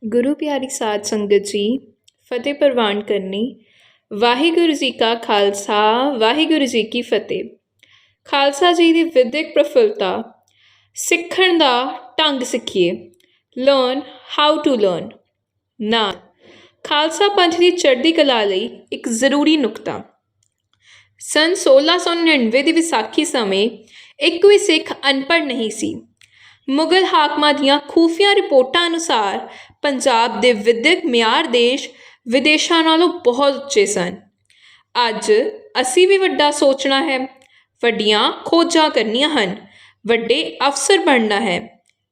गुरु प्यारी साध संगत जी, फतेह प्रवान करनी। वाहिगुरु जी का खालसा, वाहिगुरु जी की फतेह। खालसा जी ਦੀ ਵਿਦਿਅਕ ਪ੍ਰਫੁੱਲਤਾ, ਸਿੱਖਣ ਦਾ ਢੰਗ ਸਿੱਖੀਏ। Learn how to learn. ਨਾ ਖਾਲਸਾ ਪੰਥ ਦੀ ਚੜ੍ਹਦੀ ਕਲਾ ਲਈ ਇੱਕ ਜ਼ਰੂਰੀ ਨੁਕਤਾ। ਸੰਨ 1699 ਦੀ ਵਿਸਾਖੀ ਸਮੇਂ ਇੱਕ ਵੀ ਸਿੱਖ ਅਨਪੜ੍ਹ ਨਹੀਂ ਸੀ। ਮੁਗਲ ਹਾਕਮਾਂ ਦੀਆਂ ਖੂਫੀਆ ਰਿਪੋਰਟਾਂ ਅਨੁਸਾਰ ਪੰਜਾਬ ਦੇ ਵਿੱਦਿਅਕ ਮਿਆਰ ਦੇਸ਼ ਵਿਦੇਸ਼ਾਂ ਨਾਲੋਂ ਬਹੁਤ ਉੱਚੇ ਸਨ। ਅੱਜ ਅਸੀਂ ਵੀ ਵੱਡਾ ਸੋਚਣਾ ਹੈ, ਵੱਡੀਆਂ ਖੋਜਾਂ ਕਰਨੀਆਂ ਹਨ, ਵੱਡੇ ਅਫਸਰ ਬਣਨਾ ਹੈ।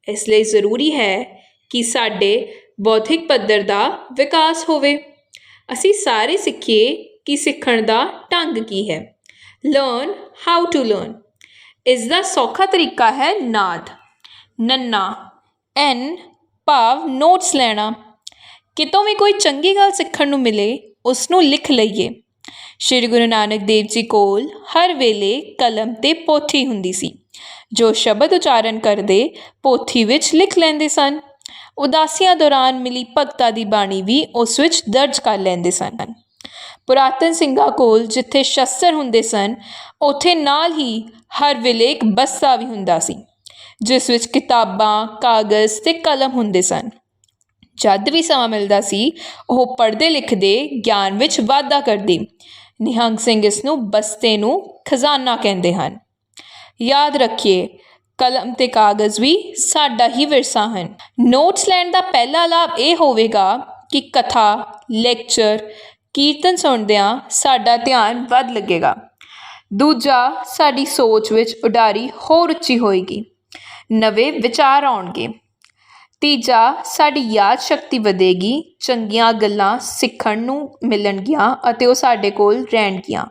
ਇਸ ਲਈ ਜ਼ਰੂਰੀ ਹੈ ਕਿ ਸਾਡੇ ਬੌਧਿਕ ਪੱਧਰ ਦਾ ਵਿਕਾਸ ਹੋਵੇ। ਅਸੀਂ ਸਾਰੇ ਸਿੱਖੀਏ ਕਿ ਸਿੱਖਣ ਦਾ ਢੰਗ ਕੀ ਹੈ। Learn how to learn. ਇਸ ਦਾ ਸੌਖਾ ਤਰੀਕਾ ਹੈ ਨਾਦ। ਨੰਨਾ ਐਨ ਭਾਵ ਨੋਟਸ ਲੈਣਾ। ਕਿਤੋਂ ਵੀ ਕੋਈ ਚੰਗੀ ਗੱਲ ਸਿੱਖਣ ਨੂੰ ਮਿਲੇ ਉਸ ਨੂੰ ਲਿਖ ਲਈਏ। ਸ਼੍ਰੀ ਗੁਰੂ ਨਾਨਕ ਦੇਵ ਜੀ ਕੋਲ ਹਰ ਵੇਲੇ ਕਲਮ ਅਤੇ ਪੋਥੀ ਹੁੰਦੀ ਸੀ। ਜੋ ਸ਼ਬਦ ਉਚਾਰਨ ਕਰਦੇ ਪੋਥੀ ਵਿੱਚ ਲਿਖ ਲੈਂਦੇ ਸਨ। ਉਦਾਸੀਆਂ ਦੌਰਾਨ ਮਿਲੀ ਭਗਤਾਂ ਦੀ ਬਾਣੀ ਵੀ ਉਸ ਵਿੱਚ ਦਰਜ ਕਰ ਲੈਂਦੇ ਸਨ। ਪੁਰਾਤਨ ਸਿੰਘਾਂ ਕੋਲ ਜਿੱਥੇ ਸ਼ਸਤਰ ਹੁੰਦੇ ਸਨ ਉੱਥੇ ਨਾਲ ਹੀ ਹਰ ਵੇਲੇ ਇੱਕ ਬਸਤਾ ਵੀ ਹੁੰਦਾ ਸੀ ਜਿਸ ਵਿੱਚ ਕਿਤਾਬਾਂ, ਕਾਗਜ਼ ਅਤੇ ਕਲਮ ਹੁੰਦੇ ਸਨ। ਜਦ ਵੀ ਸਮਾਂ ਮਿਲਦਾ ਸੀ ਉਹ ਪੜ੍ਹਦੇ ਲਿਖਦੇ, ਗਿਆਨ ਵਿੱਚ ਵਾਧਾ ਕਰਦੇ। ਨਿਹੰਗ ਸਿੰਘ ਇਸ ਨੂੰ ਬਸਤੇ ਨੂੰ ਖਜ਼ਾਨਾ ਕਹਿੰਦੇ ਹਨ। ਯਾਦ ਰੱਖੀਏ, ਕਲਮ ਅਤੇ ਕਾਗਜ਼ ਵੀ ਸਾਡਾ ਹੀ ਵਿਰਸਾ ਹਨ। ਨੋਟਸ ਲੈਣ ਦਾ ਪਹਿਲਾ ਲਾਭ ਇਹ ਹੋਵੇਗਾ ਕਿ ਕਥਾ, ਲੈਕਚਰ, ਕੀਰਤਨ ਸੁਣਦਿਆਂ ਸਾਡਾ ਧਿਆਨ ਵੱਧ ਲੱਗੇਗਾ। ਦੂਜਾ, ਸਾਡੀ ਸੋਚ ਵਿੱਚ ਉਡਾਰੀ ਹੋਰ ਉੱਚੀ ਹੋਏਗੀ, ਨਵੇਂ ਵਿਚਾਰ ਆਉਣਗੇ। ਤੀਜਾ, ਸਾਡੀ ਯਾਦ ਸ਼ਕਤੀ ਵਧੇਗੀ, ਚੰਗੀਆਂ ਗੱਲਾਂ ਸਿੱਖਣ ਨੂੰ ਮਿਲਣਗੀਆਂ ਅਤੇ ਉਹ ਸਾਡੇ ਕੋਲ ਰਹਿਣਗੀਆਂ।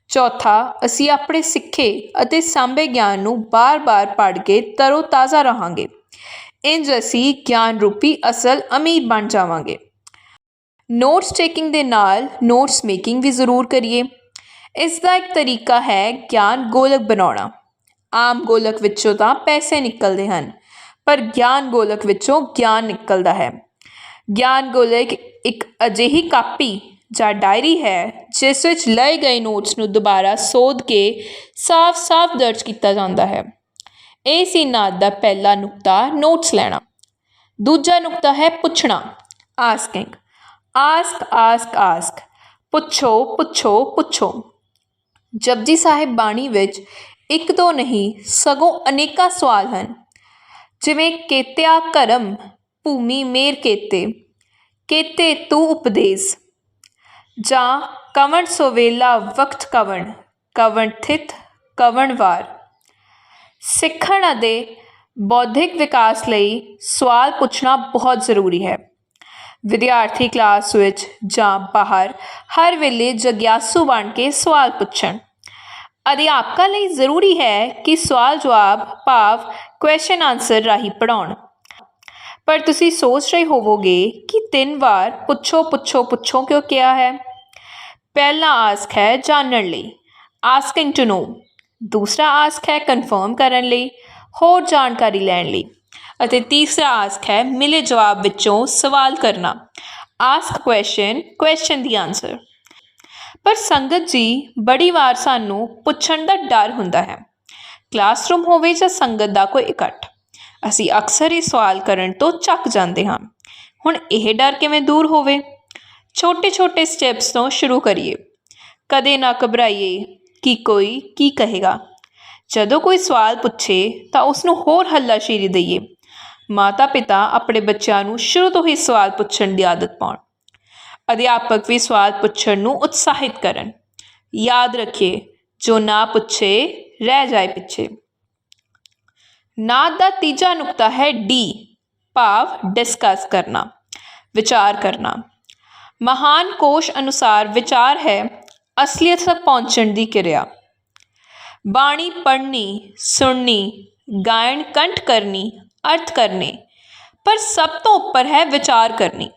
ਚੌਥਾ, ਅਸੀਂ ਆਪਣੇ ਸਿੱਖੇ ਅਤੇ ਸਾਂਭੇ ਗਿਆਨ ਨੂੰ ਬਾਰ-ਬਾਰ ਪੜ੍ਹ ਕੇ ਤਰੋ ਤਾਜ਼ਾ ਰਹਾਂਗੇ। ਇੰਝ ਅਸੀਂ ਗਿਆਨ ਰੂਪੀ ਅਸਲ ਅਮੀਰ ਬਣ ਜਾਵਾਂਗੇ। ਨੋਟਸ ਟੇਕਿੰਗ ਦੇ ਨਾਲ ਨੋਟਸ ਮੇਕਿੰਗ ਵੀ ਜ਼ਰੂਰ ਕਰੀਏ। ਇਸ ਦਾ ਇੱਕ ਤਰੀਕਾ ਹੈ ਗਿਆਨ ਗੋਲਕ ਬਣਾਉਣਾ। ਆਮ ਗੋਲਕ ਵਿੱਚੋਂ ਤਾਂ ਪੈਸੇ ਨਿਕਲਦੇ ਹਨ, ਪਰ ਗਿਆਨ ਗੋਲਕ ਵਿੱਚੋਂ ਗਿਆਨ ਨਿਕਲਦਾ ਹੈ। ਗਿਆਨ ਗੋਲਕ ਇੱਕ ਅਜਿਹੀ ਕਾਪੀ ਜਾਂ ਡਾਇਰੀ ਹੈ ਜਿਸ ਵਿੱਚ ਲਏ ਗਏ ਨੋਟਸ ਨੂੰ ਦੁਬਾਰਾ ਸੋਧ ਕੇ ਸਾਫ਼-ਸਾਫ਼ ਦਰਜ ਕੀਤਾ ਜਾਂਦਾ ਹੈ। ਇਹ ਸੀ ਨਾਦ ਦਾ ਪਹਿਲਾ ਨੁਕਤਾ, ਨੋਟਸ ਲੈਣਾ। ਦੂਜਾ ਨੁਕਤਾ ਹੈ ਪੁੱਛਣਾ, ਆਸਕਿੰਗ। ਆਸਕ ਆਸਕ ਆਸਕ, ਪੁੱਛੋ ਪੁੱਛੋ ਪੁੱਛੋ। ਜਪਜੀ ਸਾਹਿਬ ਬਾਣੀ ਵਿੱਚ ਇੱਕ ਦੋ ਨਹੀਂ ਸਗੋਂ ਅਨੇਕਾਂ ਸਵਾਲ ਹਨ, ਜਿਵੇਂ ਕੇਤਿਆ ਕਰਮ ਭੂਮੀ ਮੇਰ ਕੇਤੇ, ਕੇਤੇ ਤੂੰ ਉਪਦੇਸ, ਜਾਂ ਕਵਣ ਸੋਵੇਲਾ ਵਕਤ ਕਵਣ, ਕਵਣ ਥਿਤ ਕਵਣ ਵਾਰ। ਸਿੱਖਣ ਅਤੇ ਬੌਧਿਕ ਵਿਕਾਸ ਲਈ ਸਵਾਲ ਪੁੱਛਣਾ ਬਹੁਤ ਜ਼ਰੂਰੀ ਹੈ। ਵਿਦਿਆਰਥੀ ਕਲਾਸ ਵਿੱਚ ਜਾਂ ਬਾਹਰ ਹਰ ਵੇਲੇ ਜਗਿਆਸੂ ਬਣ ਕੇ ਸਵਾਲ ਪੁੱਛਣ। ਅਧਿਆਪਕਾਂ ਲਈ ਜ਼ਰੂਰੀ ਹੈ ਕਿ ਸਵਾਲ ਜਵਾਬ ਭਾਵ ਕੁਐਸ਼ਨ ਆਨਸਰ ਰਾਹੀਂ ਪੜ੍ਹਾਉਣ। ਪਰ ਤੁਸੀਂ ਸੋਚ ਰਹੇ ਹੋਵੋਗੇ ਕਿ 3 ਵਾਰ ਪੁੱਛੋ ਪੁੱਛੋ ਪੁੱਛੋ ਕਿਉਂ ਕਿਹਾ ਹੈ। ਪਹਿਲਾ ਆਸਕ ਹੈ ਜਾਣਨ ਲਈ, ਆਸਕਿੰਗ ਟੂ ਨੋ। ਦੂਸਰਾ ਆਸਕ ਹੈ ਕਨਫਰਮ ਕਰਨ ਲਈ, ਹੋਰ ਜਾਣਕਾਰੀ ਲੈਣ ਲਈ। ਅਤੇ ਤੀਸਰਾ ਆਸਕ ਹੈ ਮਿਲੇ ਜਵਾਬ ਵਿੱਚੋਂ ਸਵਾਲ ਕਰਨਾ, ਆਸਕ ਕੁਐਸ਼ਨ, ਕੁਐਸ਼ਨ ਦੀ ਆਨਸਰ। ਪਰ ਸੰਗਤ ਜੀ, ਬੜੀ ਵਾਰ ਸਾਨੂੰ ਪੁੱਛਣ ਦਾ ਡਰ ਹੁੰਦਾ ਹੈ। ਕਲਾਸਰੂਮ ਹੋਵੇ ਜਾਂ ਸੰਗਤ ਦਾ ਕੋਈ ਇਕੱਠ, ਅਸੀਂ ਅਕਸਰ ਹੀ ਸਵਾਲ ਕਰਨ ਤੋਂ ਚੱਕ ਜਾਂਦੇ ਹਾਂ। ਹੁਣ ਇਹ ਡਰ ਕਿਵੇਂ ਦੂਰ ਹੋਵੇ? ਛੋਟੇ ਛੋਟੇ ਸਟੈਪਸ ਤੋਂ ਸ਼ੁਰੂ ਕਰੀਏ। ਕਦੇ ਨਾ ਘਬਰਾਈਏ ਕਿ ਕੋਈ ਕੀ ਕਹੇਗਾ। ਜਦੋਂ ਕੋਈ ਸਵਾਲ ਪੁੱਛੇ ਤਾਂ ਉਸਨੂੰ ਹੋਰ ਹੱਲਾਸ਼ੇਰੀ ਦਈਏ। ਮਾਤਾ ਪਿਤਾ ਆਪਣੇ ਬੱਚਿਆਂ ਨੂੰ ਸ਼ੁਰੂ ਤੋਂ ਹੀ ਸਵਾਲ ਪੁੱਛਣ ਦੀ ਆਦਤ ਪਾਉਣ। ਅਧਿਆਪਕ ਵੀ ਸਵਾਲ ਪੁੱਛਣ ਨੂੰ ਉਤਸ਼ਾਹਿਤ ਕਰਨ। ਯਾਦ ਰੱਖੀਏ, ਜੋ ਨਾ ਪੁੱਛੇ ਰਹਿ ਜਾਏ ਪਿੱਛੇ। ਨਾਦ ਦਾ ਤੀਜਾ ਨੁਕਤਾ ਹੈ ਡੀ ਭਾਵ ਡਿਸਕਸ ਕਰਨਾ, ਵਿਚਾਰ ਕਰਨਾ। ਮਹਾਨ ਕੋਸ਼ ਅਨੁਸਾਰ ਵਿਚਾਰ ਹੈ ਅਸਲੀਅਤ ਤੱਕ ਪਹੁੰਚਣ ਦੀ ਕਿਰਿਆ। ਬਾਣੀ ਪੜ੍ਹਨੀ, ਸੁਣਨੀ, ਗਾਇਨ ਕੰਠ ਕਰਨੀ, ਅਰਥ ਕਰਨੇ, ਪਰ ਸਭ ਤੋਂ ਉੱਪਰ ਹੈ ਵਿਚਾਰ ਕਰਨੀ।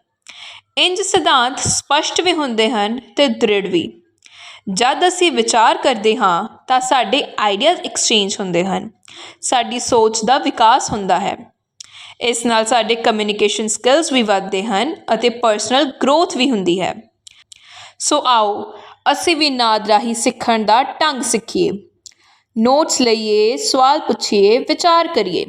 ਇੰਝ ਸਿਧਾਂਤ ਸਪਸ਼ਟ ਵੀ ਹੁੰਦੇ ਹਨ ਅਤੇ ਦ੍ਰਿੜ ਵੀ। ਜਦ ਅਸੀਂ ਵਿਚਾਰ ਕਰਦੇ ਹਾਂ ਤਾਂ ਸਾਡੇ ਆਈਡੀਆਜ਼ ਐਕਸਚੇਂਜ ਹੁੰਦੇ ਹਨ, ਸਾਡੀ ਸੋਚ ਦਾ ਵਿਕਾਸ ਹੁੰਦਾ ਹੈ। ਇਸ ਨਾਲ ਸਾਡੇ ਕਮਿਊਨੀਕੇਸ਼ਨ ਸਕਿੱਲਸ ਵੀ ਵੱਧਦੇ ਹਨ ਅਤੇ ਪਰਸਨਲ ਗਰੋਥ ਵੀ ਹੁੰਦੀ ਹੈ। ਸੋ ਆਓ ਅਸੀਂ ਵੀ ਨਾਦ ਰਾਹੀਂ ਸਿੱਖਣ ਦਾ ਢੰਗ ਸਿੱਖੀਏ, ਨੋਟਸ ਲਈਏ, ਸਵਾਲ ਪੁੱਛੀਏ, ਵਿਚਾਰ ਕਰੀਏ।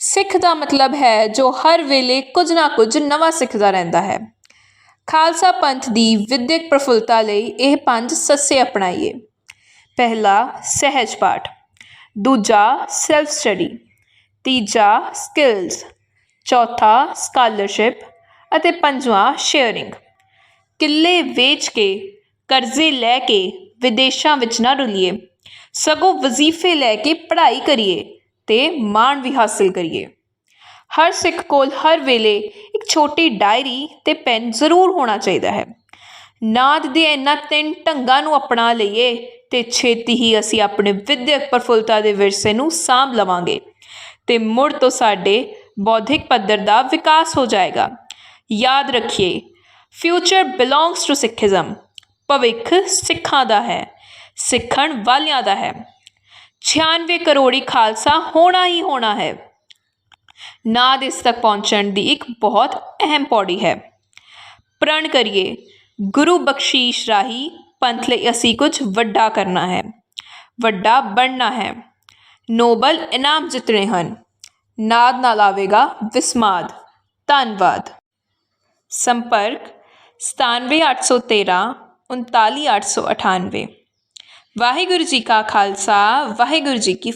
ਸਿੱਖ ਦਾ ਮਤਲਬ ਹੈ ਜੋ ਹਰ ਵੇਲੇ ਕੁਝ ਨਾ ਕੁਝ ਨਵਾਂ ਸਿੱਖਦਾ ਰਹਿੰਦਾ ਹੈ। ਖਾਲਸਾ ਪੰਥ ਦੀ ਵਿੱਦਿਅਕ ਪ੍ਰਫੁੱਲਤਾ ਲਈ ਇਹ 5 ਸੱਸੇ ਅਪਣਾਈਏ। ਪਹਿਲਾ ਸਹਿਜ ਪਾਠ, ਦੂਜਾ ਸੈਲਫ ਸਟੱਡੀ, ਤੀਜਾ ਸਕਿੱਲਸ, ਚੌਥਾ ਸਕਾਲਰਸ਼ਿਪ ਅਤੇ ਪੰਜਵਾਂ ਸ਼ੇਅਰਿੰਗ। ਕਿੱਲੇ ਵੇਚ ਕੇ, ਕਰਜ਼ੇ ਲੈ ਕੇ ਵਿਦੇਸ਼ਾਂ ਵਿੱਚ ਨਾ ਰੁਲੀਏ, ਸਗੋਂ ਵਜ਼ੀਫੇ ਲੈ ਕੇ ਪੜ੍ਹਾਈ ਕਰੀਏ ਅਤੇ ਮਾਣ ਵੀ ਹਾਸਿਲ ਕਰੀਏ। ਹਰ ਸਿੱਖ ਕੋਲ ਹਰ ਵੇਲੇ ਇੱਕ ਛੋਟੀ ਡਾਇਰੀ ਅਤੇ ਪੈਨ ਜ਼ਰੂਰ ਹੋਣਾ ਚਾਹੀਦਾ ਹੈ। ਨਾਦ ਦੇ ਇਹਨਾਂ 3 ਢੰਗਾਂ ਨੂੰ ਅਪਣਾ ਲਈਏ ਅਤੇ ਛੇਤੀ ਹੀ ਅਸੀਂ ਆਪਣੇ ਵਿੱਦਿਅਕ ਪ੍ਰਫੁੱਲਤਾ ਦੇ ਵਿਰਸੇ ਨੂੰ ਸਾਂਭ ਲਵਾਂਗੇ ਅਤੇ ਮੁੜ ਤੋਂ ਸਾਡੇ ਬੌਧਿਕ ਪੱਧਰ ਦਾ ਵਿਕਾਸ ਹੋ ਜਾਏਗਾ। ਯਾਦ ਰੱਖੀਏ, ਫਿਊਚਰ ਬਿਲੋਂਗਸ ਟੂ ਸਿੱਖਿਜ਼ਮ। ਭਵਿੱਖ ਸਿੱਖਾਂ ਦਾ ਹੈ, ਸਿੱਖਣ ਵਾਲਿਆਂ ਦਾ ਹੈ। 96 ਕਰੋੜੀ ਖਾਲਸਾ ਹੋਣਾ ਹੀ ਹੋਣਾ ਹੈ। ਨਾਦ ਇਸ ਤੱਕ ਪਹੁੰਚਣ ਦੀ ਇੱਕ ਬਹੁਤ ਅਹਿਮ ਪੌੜੀ ਹੈ। ਪ੍ਰਣ ਕਰੀਏ, ਗੁਰੂ ਬਖਸ਼ੀਸ਼ ਰਾਹੀਂ ਪੰਥ ਲਈ ਅਸੀਂ ਕੁਝ ਵੱਡਾ ਕਰਨਾ ਹੈ, ਵੱਡਾ ਬਣਨਾ ਹੈ, ਨੋਬਲ ਇਨਾਮ ਜਿੱਤਣੇ ਹਨ। ਨਾਦ ਨਾਲ ਆਵੇਗਾ ਵਿਸਮਾਦ। ਧੰਨਵਾਦ। ਸੰਪਰਕ 97813 39898। ਵਾਹਿਗੁਰੂ ਜੀ ਕਾ ਖਾਲਸਾ, ਵਾਹਿਗੁਰੂ ਜੀ ਕੀ